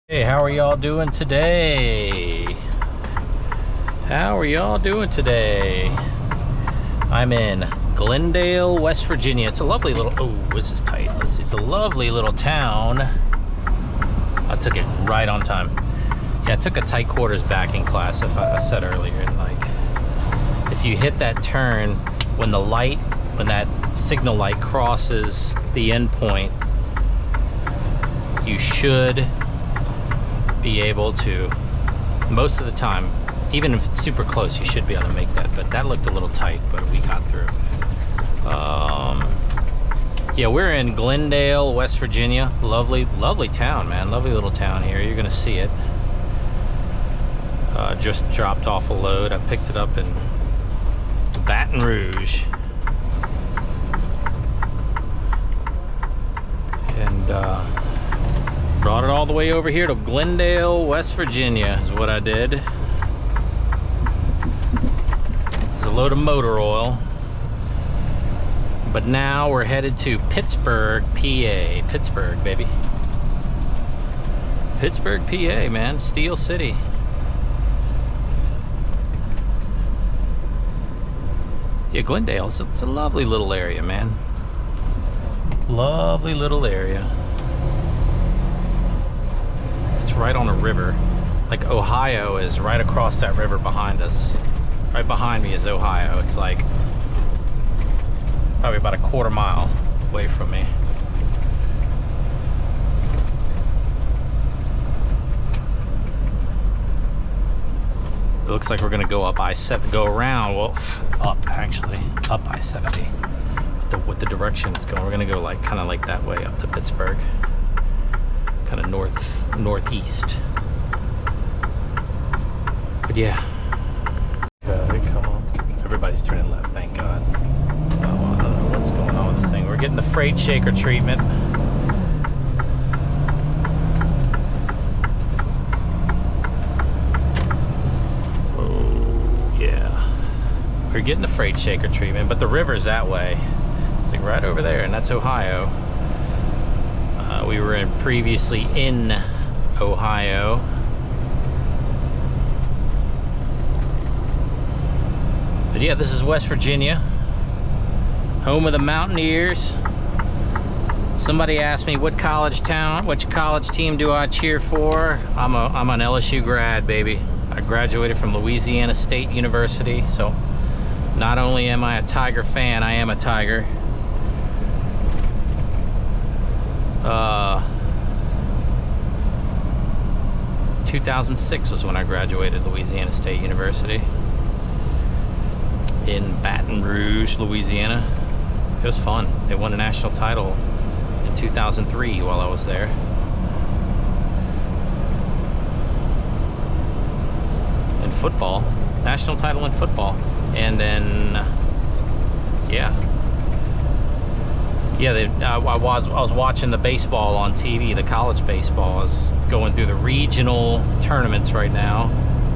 Hey, how are y'all doing today? How are y'all doing today? I'm in Glendale, West Virginia. It's a lovely little, oh, this is tight. It's a lovely little town. I took it right on time. Yeah, I took a tight quarters backing class, if I said earlier. And like, if you hit that turn, when that signal light crosses the end point, you should be able to, most of the time, even if it's super close, you should be able to make that. But that looked a little tight, but we got through. Yeah, we're in Glendale, West Virginia. Lovely town, man. Lovely little town here. You're gonna see it. Just dropped off a load. I picked it up in Baton Rouge. And brought it all the way over here to Glendale, West Virginia is what I did. There's a load of motor oil. But now we're headed to Pittsburgh, PA. Pittsburgh, baby. Pittsburgh, PA, man. Steele City. Yeah, Glendale, it's a lovely little area, man. Lovely little area. Right on a river. Like Ohio is right across that river behind us. Right behind me is Ohio. It's like probably about a quarter mile away from me. It looks like we're gonna go up I-70, go around, well, up I-70. With the direction it's going, we're gonna go like kind of like that way up to Pittsburgh. Kind of northeast. But yeah. Okay, come on. Everybody's turning left, thank God. Oh, I don't know what's going on with this thing. We're getting the freight shaker treatment. Oh, yeah. We're getting the freight shaker treatment, but the river's that way. It's like right over there, and that's Ohio. We were previously in Ohio. But yeah, this is West Virginia, home of the Mountaineers. Somebody asked me which college team do I cheer for? I'm an LSU grad, baby. I graduated from Louisiana State University, so not only am I a Tiger fan, I am a Tiger. 2006 was when I graduated Louisiana State University in Baton Rouge, Louisiana. It was fun. They won a national title in 2003 while I was there. In football, national title in football. And then, yeah, I was watching the baseball on TV, the college baseball. I was going through the regional tournaments right now,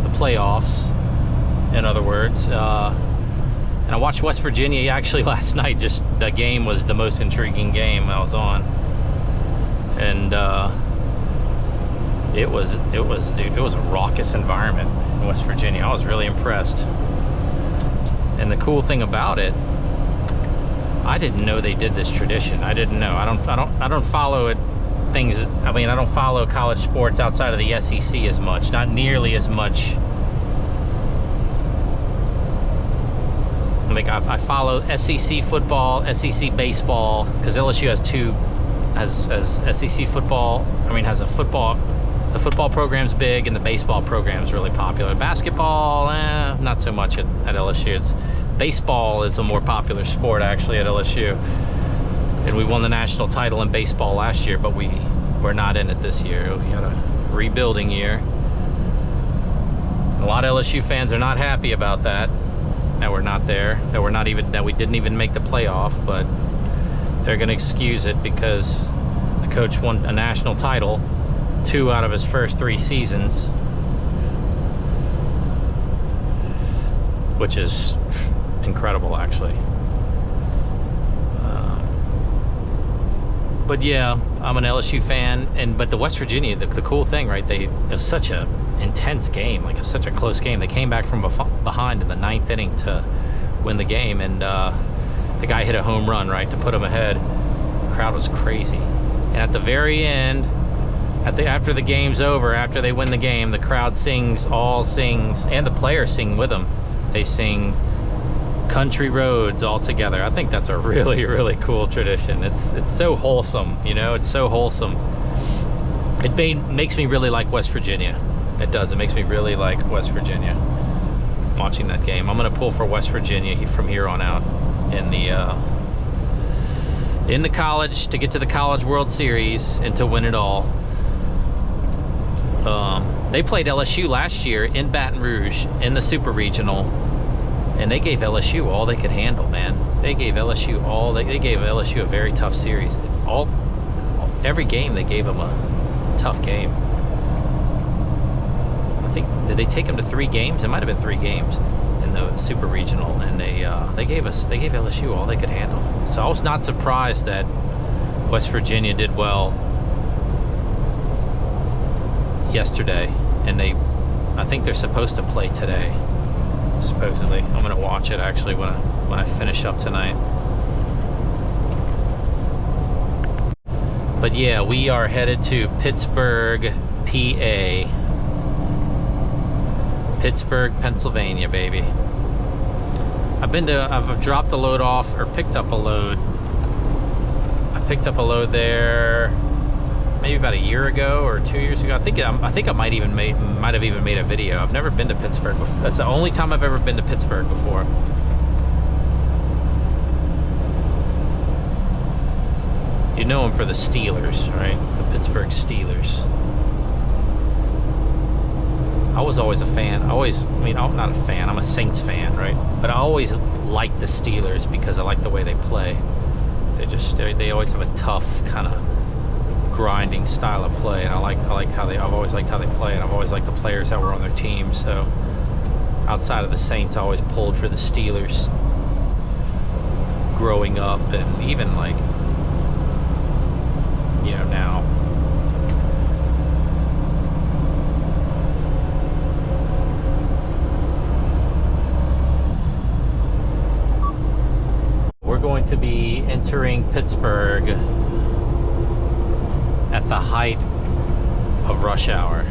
the playoffs, in other words. And I watched West Virginia actually last night. Just the game was the most intriguing game I was on, and it was a raucous environment in West Virginia. I was really impressed. And the cool thing about it, I didn't know they did this tradition. I didn't know. I don't follow it. I don't follow college sports outside of the SEC as much. Not nearly as much. Like I follow SEC football, SEC baseball, because LSU has SEC football. Has a football. The football program's big, and the baseball program's really popular. Basketball, not so much at LSU. Baseball is a more popular sport actually at LSU, and we won the national title in baseball last year, but we're not in it this year. We had a rebuilding year. A lot of LSU fans are not happy about that we're not there, that we didn't even make the playoff, but they're going to excuse it because the coach won a national title 2 out of his first 3 seasons, which is incredible actually. But yeah, I'm an LSU fan, but the West Virginia, the cool thing, right? It was such a intense game, like such a close game. They came back from behind in the 9th inning to win the game, and the guy hit a home run, right, to put them ahead. The crowd was crazy, and at the very end, after the game's over, after they win the game, the crowd sings, and the players sing with them. They sing Country Roads all together. I think that's a really, really cool tradition. It's so wholesome, you know, it's so wholesome. It makes me really like West Virginia. It does, it makes me really like West Virginia watching that game. I'm gonna pull for West Virginia from here on out in the college, to get to the College World Series and to win it all. They played LSU last year in Baton Rouge in the Super Regional, and they gave LSU all they could handle, man. They gave LSU they gave LSU a very tough series. Every game they gave them a tough game. I think, did they take them to 3 games? It might have been 3 games in the Super Regional, and they gave LSU all they could handle. So I was not surprised that West Virginia did well yesterday, and I think they're supposed to play today, supposedly. I'm gonna watch it actually when I finish up tonight. But yeah, we are headed to Pittsburgh, PA. Pittsburgh, Pennsylvania, baby. I've dropped a load off, or picked up a load. I picked up a load there maybe about a year ago or 2 years ago. I think I might have even made a video. I've never been to Pittsburgh before. That's the only time I've ever been to Pittsburgh before. You know them for the Steelers, right? The Pittsburgh Steelers. I was always a fan. I'm not a fan, I'm a Saints fan, right? But I always liked the Steelers because I like the way they play. They always have a tough kind of grinding style of play, and I've always liked how they play, and I've always liked the players that were on their team. So outside of the Saints, I always pulled for the Steelers growing up, and even like, you know, now. We're going to be entering Pittsburgh at the height of rush hour.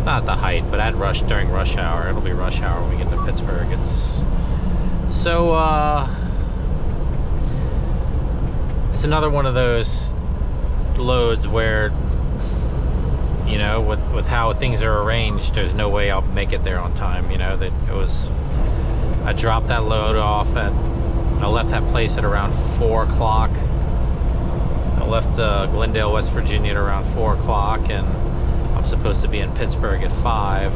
Not the height, but during rush hour. It'll be rush hour when we get to Pittsburgh. It's another one of those loads where, you know, with how things are arranged, there's no way I'll make it there on time. You know, I dropped that load off I left that place at around 4 o'clock. I left Glendale, West Virginia at around 4 o'clock, and I'm supposed to be in Pittsburgh at 5,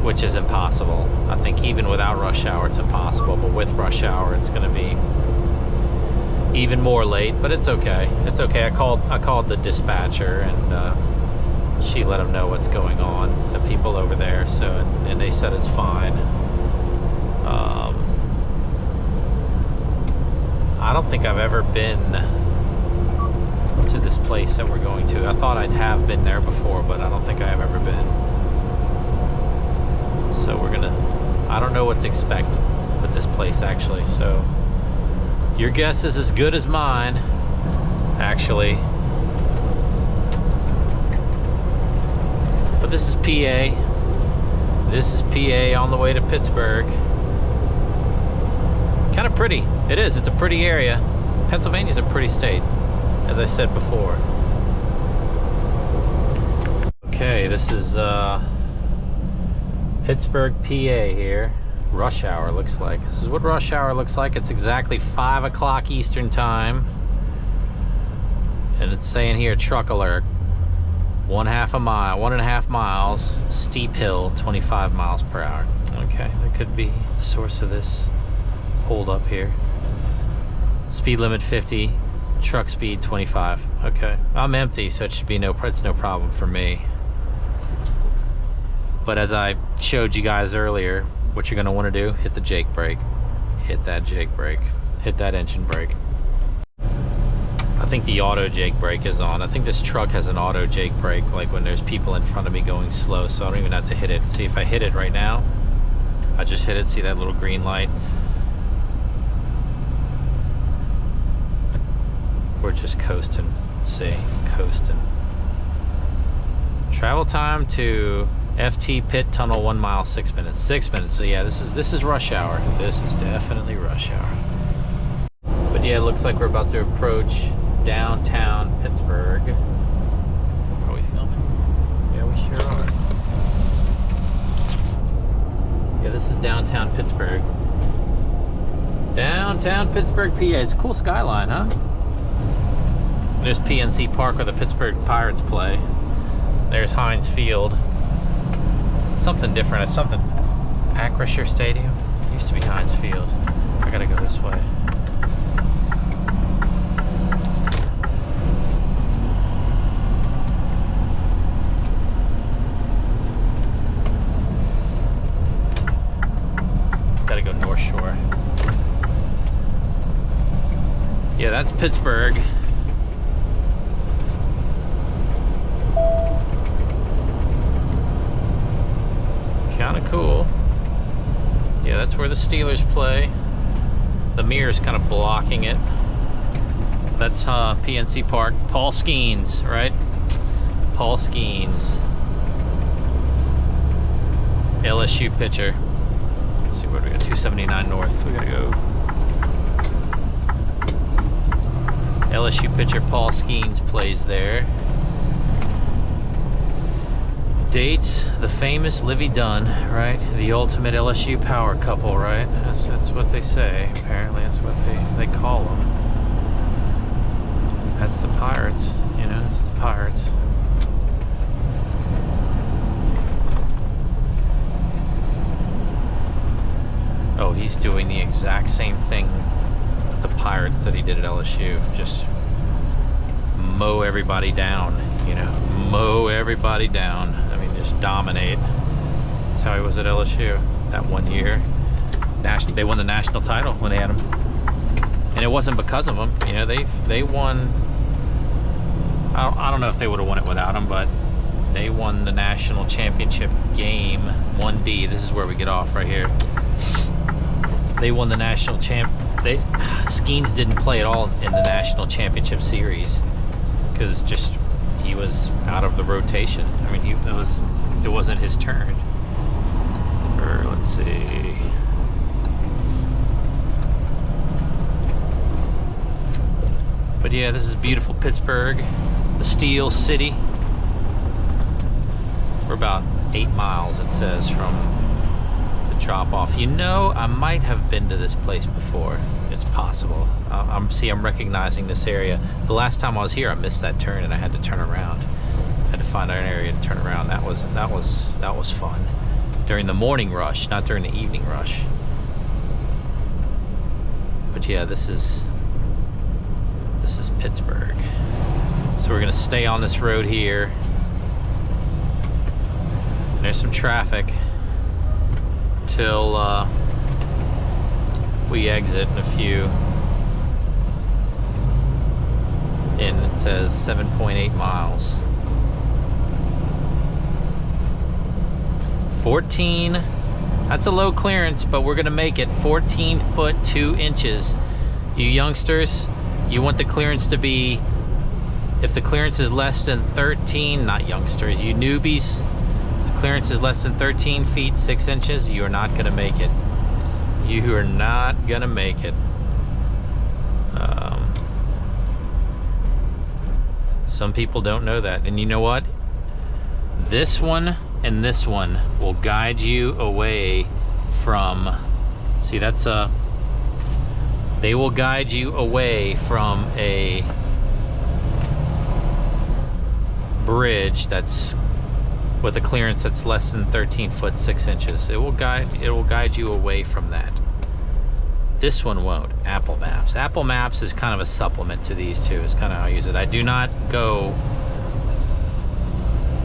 which is impossible. I think even without rush hour, it's impossible, but with rush hour, it's going to be even more late, but it's okay. It's okay. I called the dispatcher, and she let them know what's going on, the people over there, and they said it's fine. I don't think I've ever been to this place that we're going to. I thought I'd have been there before, but I don't think I have ever been. So I don't know what to expect with this place, actually. So your guess is as good as mine, actually. But this is PA. This is PA on the way to Pittsburgh. Kind of pretty. It is. It's a pretty area. Pennsylvania's a pretty state, as I said before. Okay, this is Pittsburgh, PA here. Rush hour looks like. This is what rush hour looks like. It's exactly 5 o'clock Eastern time. And it's saying here, truck alert. 1.5 miles, steep hill, 25 miles per hour. Okay, that could be the source of this hold up here. Speed limit 50, truck speed 25. Okay, I'm empty, so it should be it's no problem for me. But as I showed you guys earlier, what you're gonna want to do, hit the Jake brake. Hit that Jake brake. Hit that engine brake. I think the auto Jake brake is on. I think this truck has an auto Jake brake, like when there's people in front of me going slow, so I don't even have to hit it. See, if I hit it right now, I just hit it, see that little green light? We're just coasting, see, coasting. Travel time to FT Pit Tunnel 1 mile, 6 minutes. 6 minutes, so yeah, this is rush hour. This is definitely rush hour. But yeah, it looks like we're about to approach downtown Pittsburgh. Are we filming? Yeah, we sure are. Yeah, this is downtown Pittsburgh. Downtown Pittsburgh, PA. It's a cool skyline, huh? There's PNC Park where the Pittsburgh Pirates play. There's Heinz Field. Something different. It's something. Acrisure Stadium. It used to be Heinz Field. I gotta go this way. Gotta go North Shore. Yeah, that's Pittsburgh. Kind of cool. Yeah, that's where the Steelers play. The mirror's kind of blocking it. That's PNC Park. Paul Skeens, right? Paul Skeens. LSU pitcher. Let's see, where do we go? 279 North. We gotta go. LSU pitcher Paul Skeens plays there. Dates the famous Livy Dunn, right? The ultimate LSU power couple, right? That's what they say. Apparently, that's what they call them. That's the Pirates, you know. It's the Pirates. Oh, he's doing the exact same thing with the Pirates that he did at LSU. Just mow everybody down, you know. Mow everybody down. I mean, just dominate. That's how he was at LSU that one year. They won the national title when they had him, and it wasn't because of him. You know, they won. I don't know if they would have won it without him, but they won the national championship game 1D. This is where we get off right here. They won the national Skeens didn't play at all in the national championship series because just he was out of the rotation. I mean, it wasn't his turn. Or let's see. But yeah, this is beautiful Pittsburgh, the Steel City. We're about 8 miles, it says, from the drop off. You know, I might have been to this place before. It's possible. I'm recognizing this area. The last time I was here, I missed that turn and I had to turn around. I had to find an area to turn around. That was fun. During the morning rush, not during the evening rush. But yeah, this is Pittsburgh. So we're gonna stay on this road here. There's some traffic till we exit in a few. And it says 7.8 miles. 14, that's a low clearance, but we're gonna make it. 14 foot 2 inches. You youngsters, you want the clearance to be, if the clearance is less than 13, not youngsters, you newbies, if the clearance is less than 13 feet 6 inches, you are not gonna make it. You are not gonna make it. Some people don't know that, and you know what? This one and this one will guide you away from, see, that's a, they will guide you away from a bridge that's with a clearance that's less than 13 foot 6 inches. It will guide you away from that. This one won't. Apple Maps. Apple Maps is kind of a supplement to these two. It's kind of how I use it. I do not go,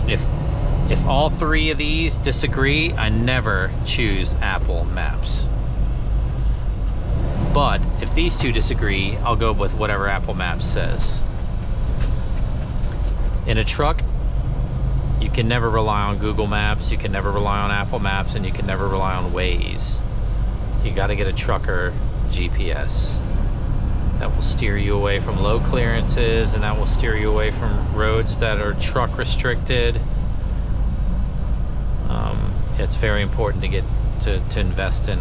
if all three of these disagree, I never choose Apple Maps. But if these two disagree, I'll go with whatever Apple Maps says. In a truck, you can never rely on Google Maps, you can never rely on Apple Maps, and you can never rely on Waze. You got to get a trucker GPS. That will steer you away from low clearances, and that will steer you away from roads that are truck restricted. It's very important to get to invest in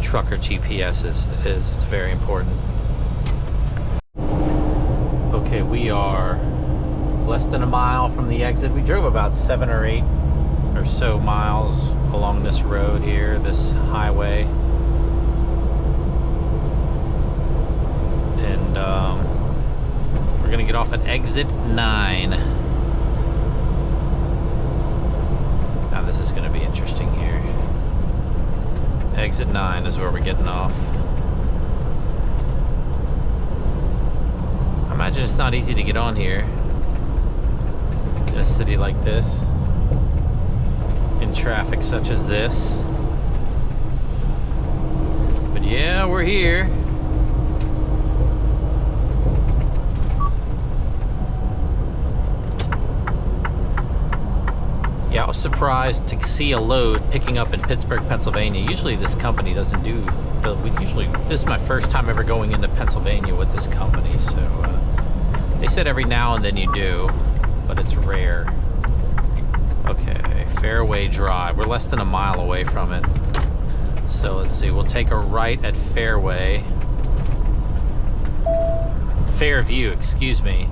trucker GPSs. It's very important. Okay, we are less than a mile from the exit. We drove about 7 or 8 or so miles along this road here, this highway. And we're gonna get off at exit 9. Now this is gonna be interesting here. Exit 9 is where we're getting off. I imagine it's not easy to get on here in a city like this, in traffic such as this. But yeah, we're here. Yeah, I was surprised to see a load picking up in Pittsburgh, Pennsylvania. Usually this company doesn't do, this is my first time ever going into Pennsylvania with this company, so they said every now and then you do, but it's rare. Okay, Fairway Drive. We're less than a mile away from it. So let's see, we'll take a right at Fairway. Fairview, excuse me.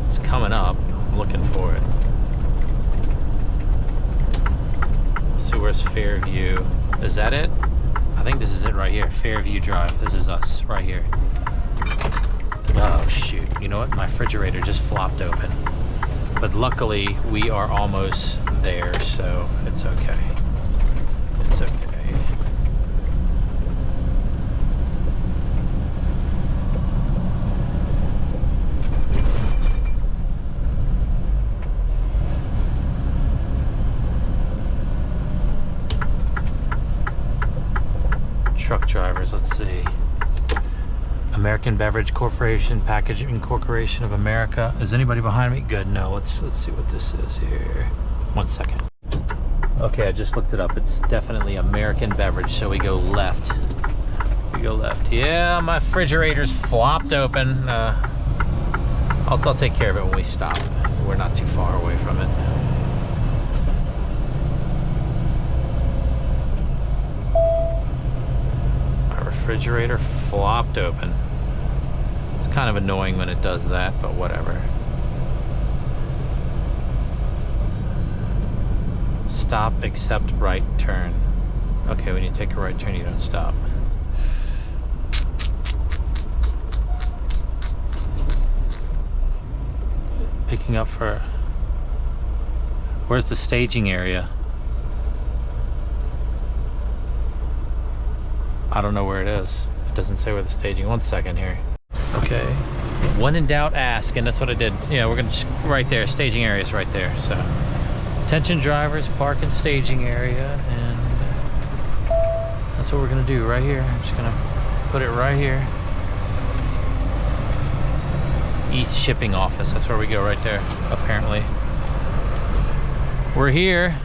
It's coming up. I'm looking for it. Let's see, where's Fairview? Is that it? I think this is it right here. Fairview Drive. This is us right here. Oh shoot, you know what? My refrigerator just flopped open. But luckily, we are almost there, so it's okay. It's okay. Truck drivers, let's see. American Beverage Corporation, Packaging Corporation of America. Is anybody behind me? Good. No. Let's see what this is here. 1 second. Okay, I just looked it up. It's definitely American Beverage. So we go left. We go left. Yeah, my refrigerator's flopped open. I'll take care of it when we stop. We're not too far away from it. My refrigerator flopped open. It's kind of annoying when it does that, but whatever. Stop, accept right turn. Okay, when you take a right turn, you don't stop. Picking up for... Where's the staging area? I don't know where it is. It doesn't say where the staging. 1 second here. Okay. When in doubt, ask, and that's what I did. Yeah, we're gonna right there. Staging area is right there. So, attention drivers, park in staging area, and that's what we're gonna do right here. I'm just gonna put it right here. East Shipping Office. That's where we go right there. Apparently, we're here.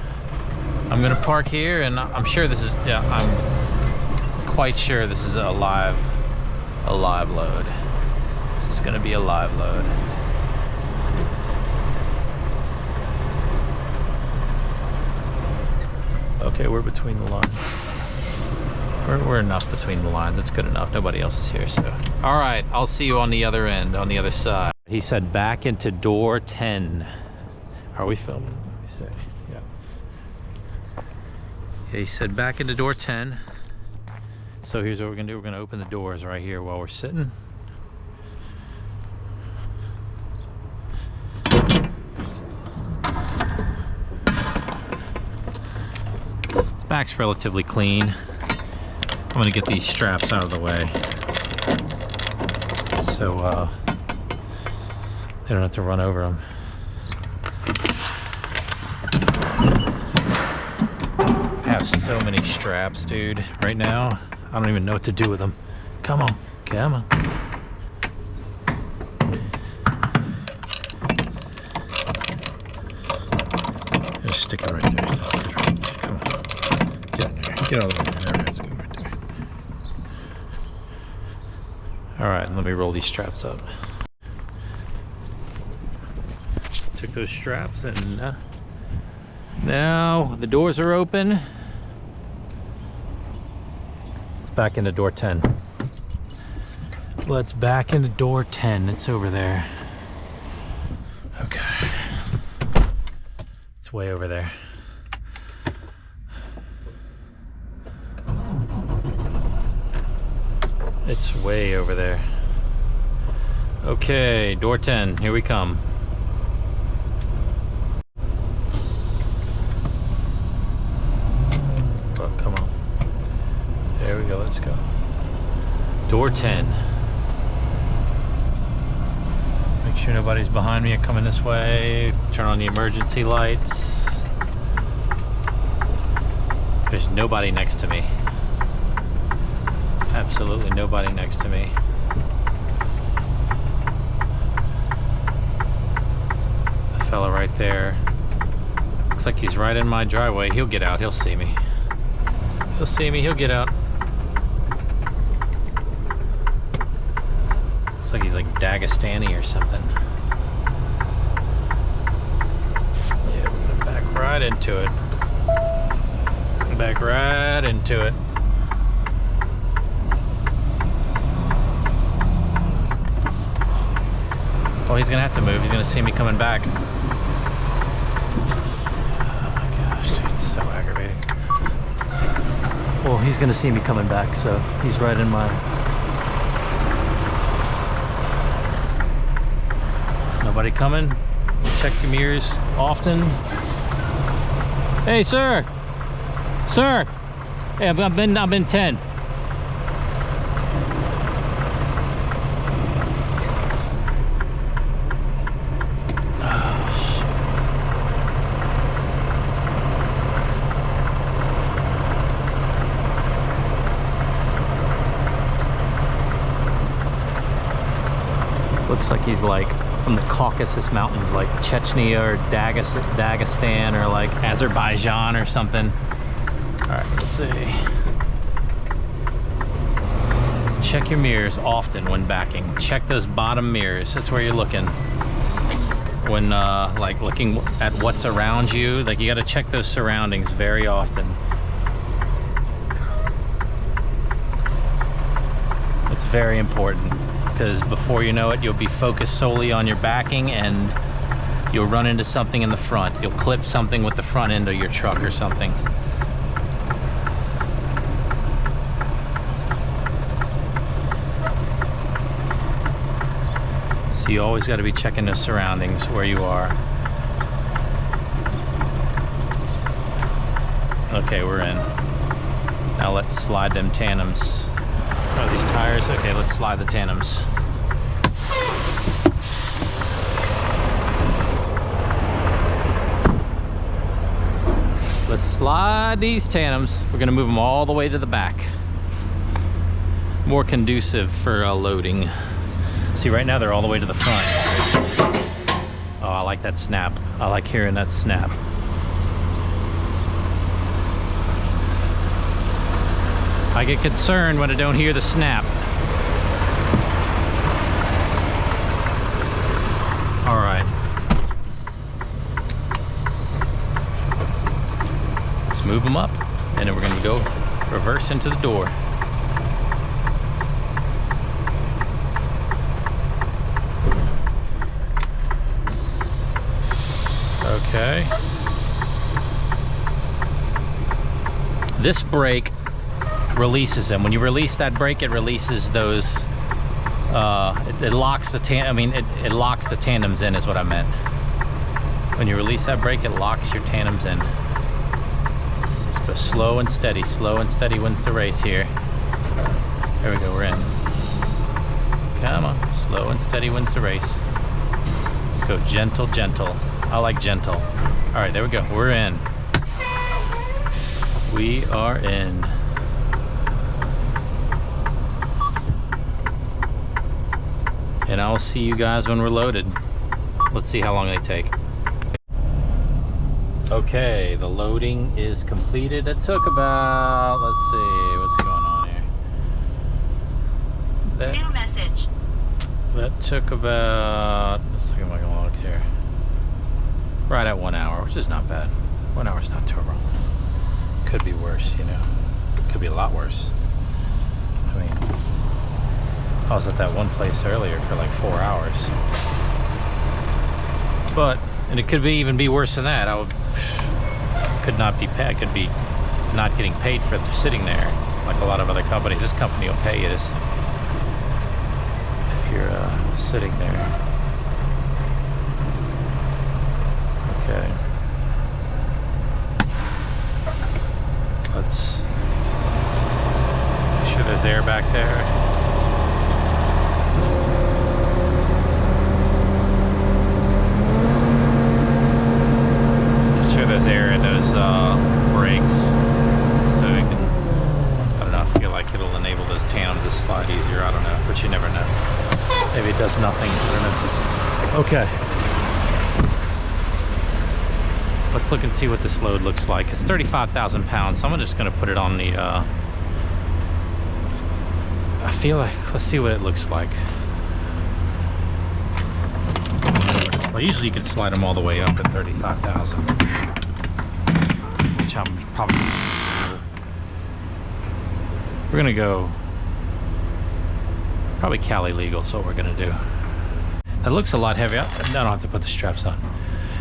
I'm gonna park here, and I'm sure this is. Yeah, I'm quite sure this is a live load. This is gonna be a live load. Okay, we're between the lines. We're enough between the lines. That's good enough. Nobody else is here, so. All right, I'll see you on the other end, on the other side. He said back into door 10. Are we filming? Let me see. Yeah. Yeah, he said back into door 10. So here's what we're gonna do. We're gonna open the doors right here while we're sitting. The back's relatively clean. I'm gonna get these straps out of the way so they don't have to run over them. I have so many straps, dude, right now. I don't even know what to do with them. Come on, come on. stick it right there. That's good right there. Come on. Get in there. Get all the way in there. That's good right there. Alright, let me roll these straps up. Took those straps and now the doors are open. Let's back into door 10. Let's back into door 10. It's over there. Okay. It's way over there. It's way over there. Okay, door 10. Here we come. Oh, come on. There we go. Let's go. Door 10. Make sure nobody's behind me or coming this way. Turn on the emergency lights. There's nobody next to me. Absolutely nobody next to me. The fella right there. Looks like he's right in my driveway. He'll get out. He'll see me. He'll see me. He'll get out. Looks like he's like Dagestani or something. Yeah, we're gonna back right into it. Back right into it. Oh, he's gonna have to move. He's gonna see me coming back. Oh my gosh, dude, it's so aggravating. Well, he's gonna see me coming back, so he's right in my... Nobody coming? Check your mirrors often. Hey, sir! Sir! Hey, I've been 10. Looks like he's like from the Caucasus Mountains, like Chechnya or Dagestan or like Azerbaijan or something. All right, let's see. Check your mirrors often when backing. Check those bottom mirrors. That's where you're looking. When like looking at what's around you, like you got to check those surroundings very often. It's very important. Because before you know it, you'll be focused solely on your backing and you'll run into something in the front. You'll clip something with the front end of your truck or something. So you always got to be checking the surroundings where you are. Okay, we're in. Now let's slide them tandems. Oh, these tires? Okay, let's slide the tandems. Let's slide these tandems. We're gonna move them all the way to the back. More conducive for loading. See, right now they're all the way to the front. Oh, I like that snap. I like hearing that snap. I get concerned when I don't hear the snap. All right. Let's move them up, and then we're gonna go reverse into the door. Okay. This brake releases them. When you release that brake, it releases those. It locks the it locks the tandems in, is what I meant. When you release that brake, it locks your tandems in. Just go slow and steady. Slow and steady wins the race here. There we go. We're in. Come on. Slow and steady wins the race. Let's go gentle, gentle. I like gentle. All right, there we go. We're in. We are in. And I'll see you guys when we're loaded. Let's see how long they take. Okay, the loading is completed. It took about, let's see, what's going on here? New message. That took about, let's look at my log here. Right at 1 hour, which is not bad. 1 hour's not terrible. Could be worse, you know. Could be a lot worse. I mean, I was at that one place earlier for like 4 hours. But, and it could be even be worse than that. Could not be paid. I could be not getting paid for sitting there like a lot of other companies. This company will pay you this if you're sitting there. Okay. Let's make sure there's air back there. There's air in those brakes, so you can, I don't know, I feel like it'll enable those tandems to slide easier. I don't know, but you never know. Maybe it does nothing. I don't know. Okay, let's look and see what this load looks like. It's 35,000 pounds, so I'm just going to put it on the I feel like, let's see what it looks like. Usually you can slide them all the way up at 35,000. Which I'm probably... We're gonna go... Probably Cali legal is what we're gonna do. That looks a lot heavier. I don't have to put the straps on.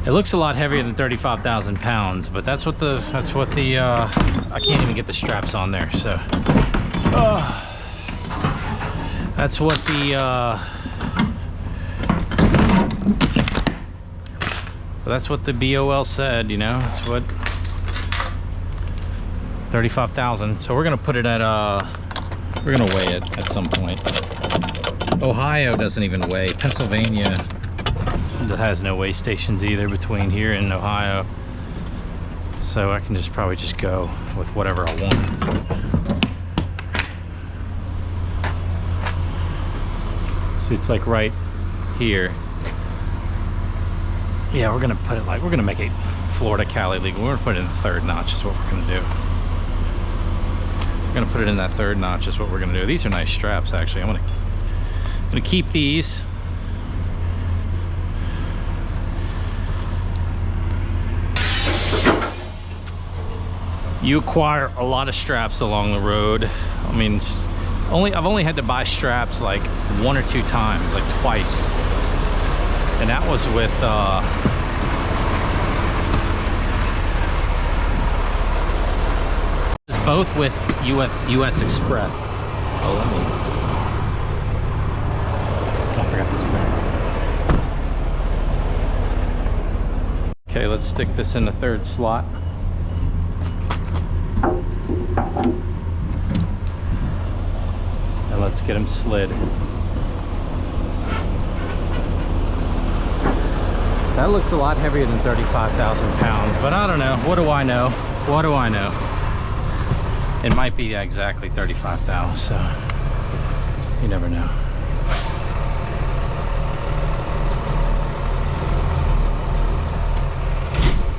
It looks a lot heavier than 35,000 pounds, but that's what the... I can't even get the straps on there, so... that's what the... That's what the BOL said, you know. That's what 35,000. So we're gonna put it at we're gonna weigh it at some point. Ohio doesn't even weigh. Pennsylvania has no weigh stations either between here and Ohio. So I can just probably just go with whatever I want. See, it's like right here. Yeah, we're gonna put it like, we're gonna make it Florida Cali legal. We're gonna put it in the third notch is what we're gonna do. We're gonna put it in that third notch is what we're gonna do. These are nice straps, actually. I'm gonna keep these. You acquire a lot of straps along the road. I mean, I've only had to buy straps like 1 or 2 times, like twice. And that was with it's both with US Express. Oh, let me. I forgot to do that. Okay, let's stick this in the third slot. And let's get them slid. That looks a lot heavier than 35,000 pounds, but I don't know. What do I know? What do I know? It might be exactly 35,000, so you never know.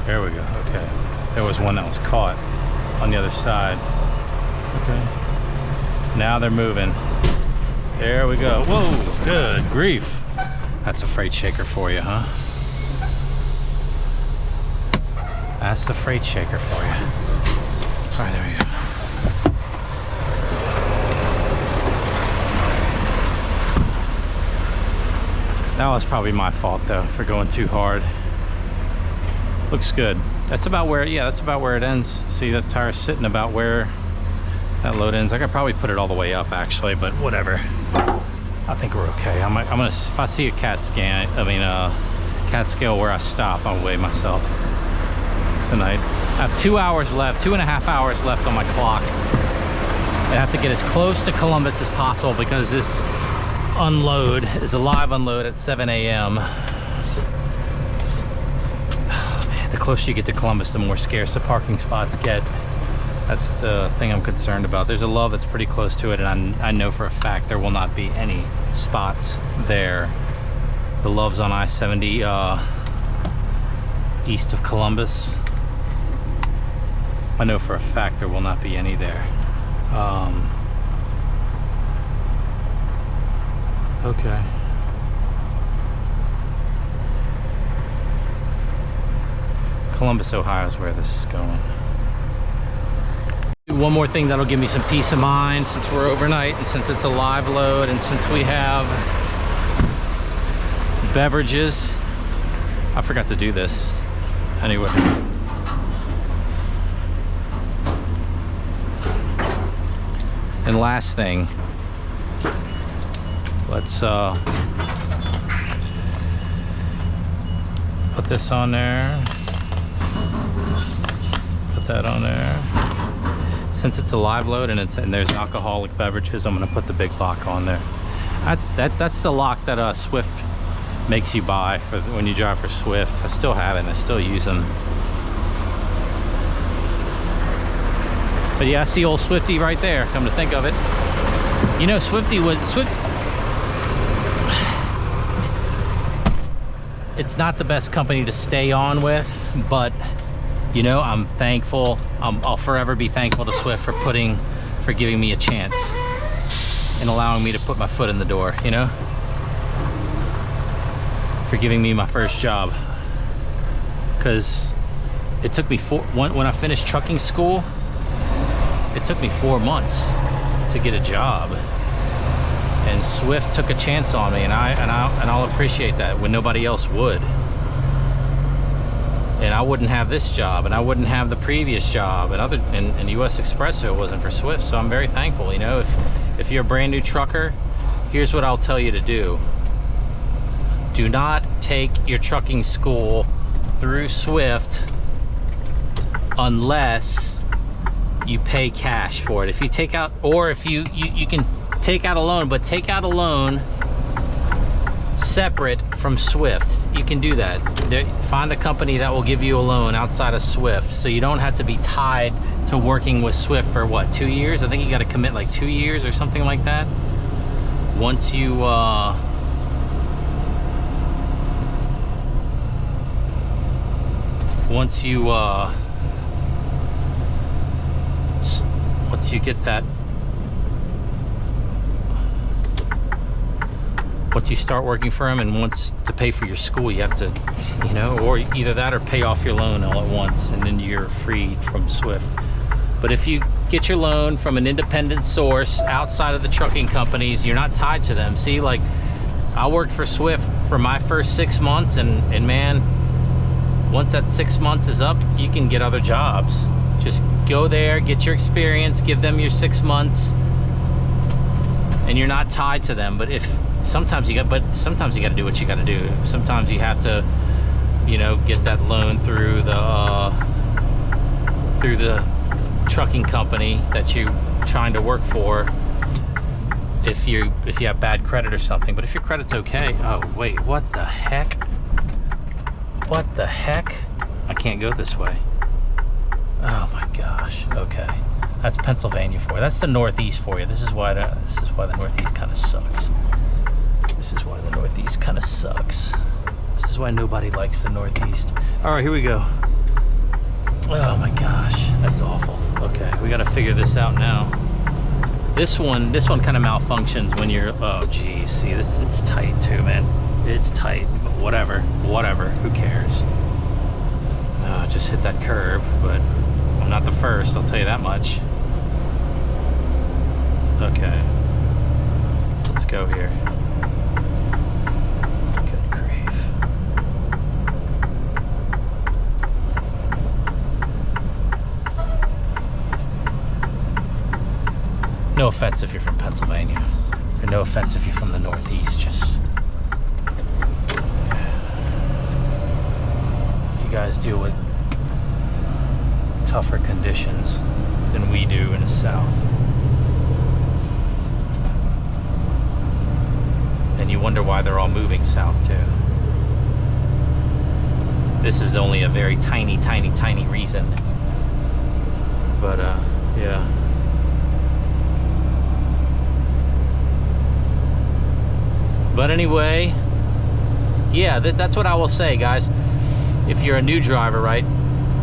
There we go. Okay. There was one that was caught on the other side. Okay. Now they're moving. There we go. Whoa, good grief. That's a freight shaker for you, huh? That's the freight shaker for you. All right, there we go. That was probably my fault though for going too hard. Looks good. That's about where, yeah, that's about where it ends. See, that tire's sitting about where that load ends. I could probably put it all the way up actually, but whatever. I think we're okay. I'm gonna, if I see a cat scale where I stop, I'll weigh myself tonight. I have 2 hours left, 2.5 hours left on my clock. I have to get as close to Columbus as possible because this unload is a live unload at 7 a.m. The closer you get to Columbus, the more scarce the parking spots get. That's the thing I'm concerned about. There's a love that's pretty close to it, and I know for a fact there will not be any spots there. The love's on I-70 east of Columbus. I know for a fact there will not be any there. Okay. Columbus, Ohio is where this is going. One more thing that'll give me some peace of mind since we're overnight and since it's a live load and since we have beverages. I forgot to do this. Anyway. And last thing, let's put this on there. Put that on there. Since it's a live load and there's alcoholic beverages, I'm gonna put the big lock on there. That's the lock that Swift makes you buy for when you drive for Swift. I still have it. I still use them. But yeah, I see old Swifty right there. Come to think of it, you know, Swifty would it's not the best company to stay on with, but you know, I'm thankful. I'll forever be thankful to Swift for giving me a chance and allowing me to put my foot in the door, you know? For giving me my first job. Because it took me when I finished trucking school, it took me 4 months to get a job. And Swift took a chance on me, and I'll appreciate that when nobody else would. And I wouldn't have this job, and I wouldn't have the previous job, and US Express if it wasn't for Swift. So I'm very thankful. You know, if you're a brand new trucker, here's what I'll tell you to do. Do not take your trucking school through Swift unless you pay cash for it. If you take out, or if you can take out a loan, but take out a loan separate from Swift. You can do that. Find a company that will give you a loan outside of Swift, so you don't have to be tied to working with Swift for what, 2 years? I think you got to commit like 2 years or something like that. Once you once you get that, once you start working for them and once to pay for your school, you have to, you know, or either that or pay off your loan all at once, and then you're freed from Swift. But if you get your loan from an independent source outside of the trucking companies, you're not tied to them. See, like, I worked for Swift for my first 6 months, and man, once that 6 months is up, you can get other jobs. Just go there, get your experience, give them your 6 months, and you're not tied to them. But sometimes you got to do what you got to do. Sometimes you have to, you know, get that loan through the trucking company that you're trying to work for, if you have bad credit or something. But if your credit's okay, oh wait, what the heck? What the heck? I can't go this way. Oh my gosh. Okay, that's Pennsylvania for you. That's the Northeast for you. This is why the Northeast kind of sucks. This is why the Northeast kind of sucks. This is why nobody likes the Northeast. All right, here we go. Oh my gosh, that's awful. Okay, we got to figure this out now. This one kind of malfunctions when you're, oh geez, see this, it's tight too, man. It's tight, but whatever, who cares? Just hit that curb, but I'm not the first, I'll tell you that much. Okay, let's go here. Good grief. No offense if you're from Pennsylvania, or no offense if you're from the Northeast, just you guys deal with tougher conditions than we do in the South. And you wonder why they're all moving south too. This is only a very tiny reason. But yeah. But anyway, yeah, that's what I will say, guys. If you're a new driver, right?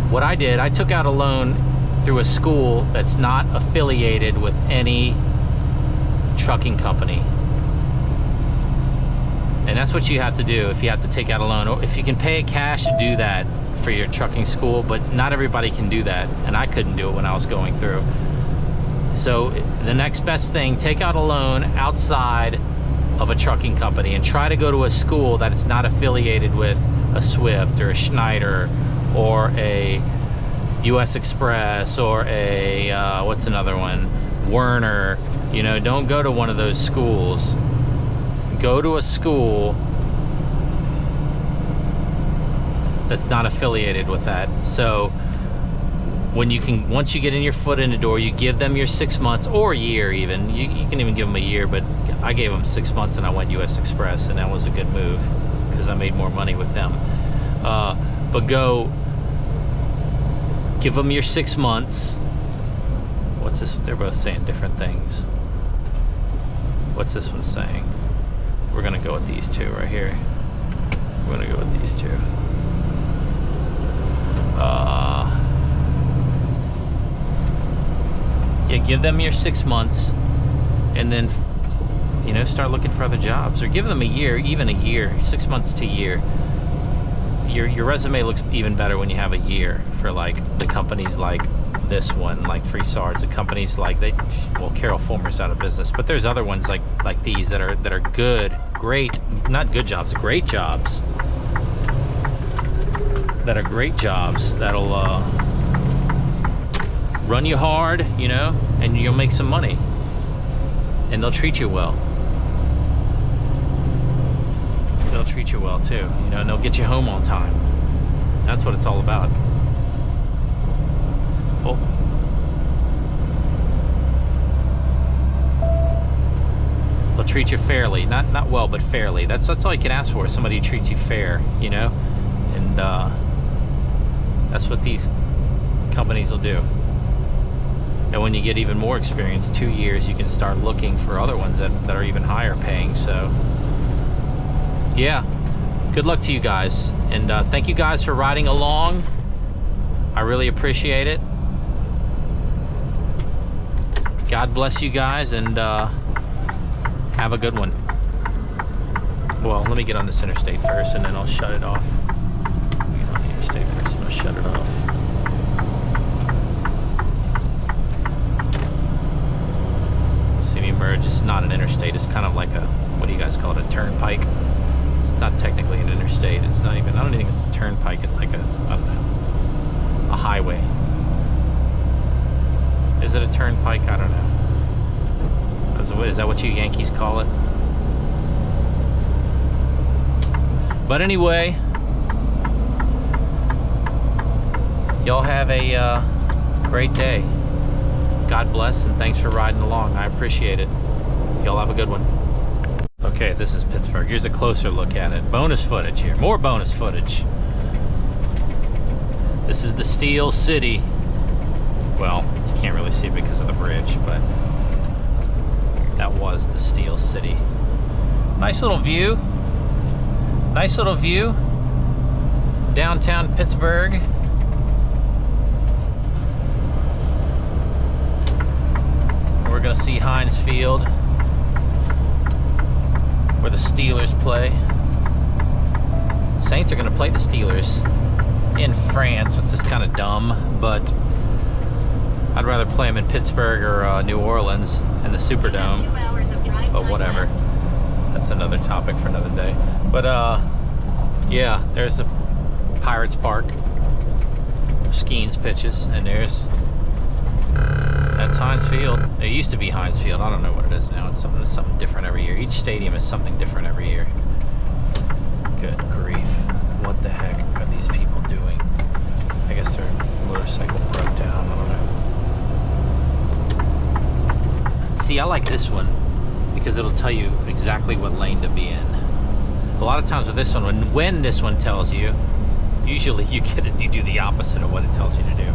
What I did, I took out a loan through a school that's not affiliated with any trucking company. And that's what you have to do if you have to take out a loan. Or if you can pay it cash, do that for your trucking school, but not everybody can do that, and I couldn't do it when I was going through. So the next best thing, take out a loan outside of a trucking company and try to go to a school that is not affiliated with a Swift or a Schneider or a US Express or a what's another one, Werner. You know, don't go to one of those schools. Go to a school that's not affiliated with that. So when you can, once you get in your foot in the door, you give them your 6 months or a year even. You can even give them a year, but I gave them 6 months and I went US Express, and that was a good move because I made more money with them. But go, give them your 6 months. What's this? They're both saying different things. What's this one saying? We're gonna go with these two right here. We're gonna go with these two. Yeah, give them your 6 months, and then, you know, start looking for other jobs, or give them a year, even a year, 6 months to a year. Your resume looks even better when you have a year for like the companies like this one, like Free Sards, the companies like well, Carol Fulmer's out of business, but there's other ones like these that are good, great, not good jobs, great jobs. That are great jobs that'll run you hard, you know, and you'll make some money, and they'll treat you well. They'll treat you well too, you know, and they'll get you home on time. That's what it's all about. Oh. They'll treat you fairly, not well, but fairly. That's all you can ask for, somebody who treats you fair, you know, and that's what these companies will do. And when you get even more experience, 2 years, you can start looking for other ones that are even higher paying. So yeah, good luck to you guys, and thank you guys for riding along. I really appreciate it. God bless you guys, and have a good one. Well, let me get on this interstate first, and then I'll shut it off. Let me get on the interstate first, and I'll shut it off. See me merge. This is not an interstate. It's kind of like a, what do you guys call it, a turnpike? It's not technically an interstate. It's not even, I don't even think it's a turnpike. It's like a, I don't know, a highway. Is it a turnpike? I don't know. Is that what you Yankees call it? But anyway, y'all have a great day. God bless, and thanks for riding along. I appreciate it. Y'all have a good one. Okay, this is Pittsburgh. Here's a closer look at it. Bonus footage here. More bonus footage. This is the Steele City. Well, you can't really see it because of the bridge, but that was the Steele City. Nice little view. Nice little view. Downtown Pittsburgh. We're gonna see Heinz Field, where the Steelers play. Saints are gonna play the Steelers in France, which is kind of dumb, but I'd rather play them in Pittsburgh or New Orleans in the Superdome. But whatever. That's another topic for another day. But yeah, there's the Pirates Park. Skeens pitches, and that's Heinz Field. It used to be Heinz Field. I don't know what it is now. It's something different every year. Each stadium is something different every year. Good grief. What the heck are these people doing? I guess their motorcycle broke down. I don't know. See, I like this one because it'll tell you exactly what lane to be in. A lot of times with this one, when this one tells you, usually you get it, you do the opposite of what it tells you to do.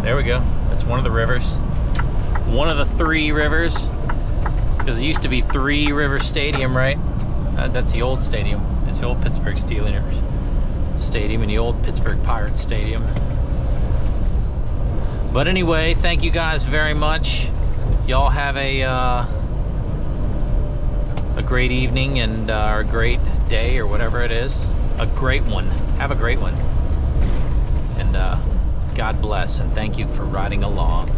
There we go. That's one of the rivers. One of the 3 rivers. Because it used to be 3 River Stadium, right? That's the old stadium. It's the old Pittsburgh Steelers Stadium and the old Pittsburgh Pirates Stadium. But anyway, thank you guys very much. Y'all have a great evening and or a great day or whatever it is. A great one. Have a great one. And God bless, and thank you for riding along.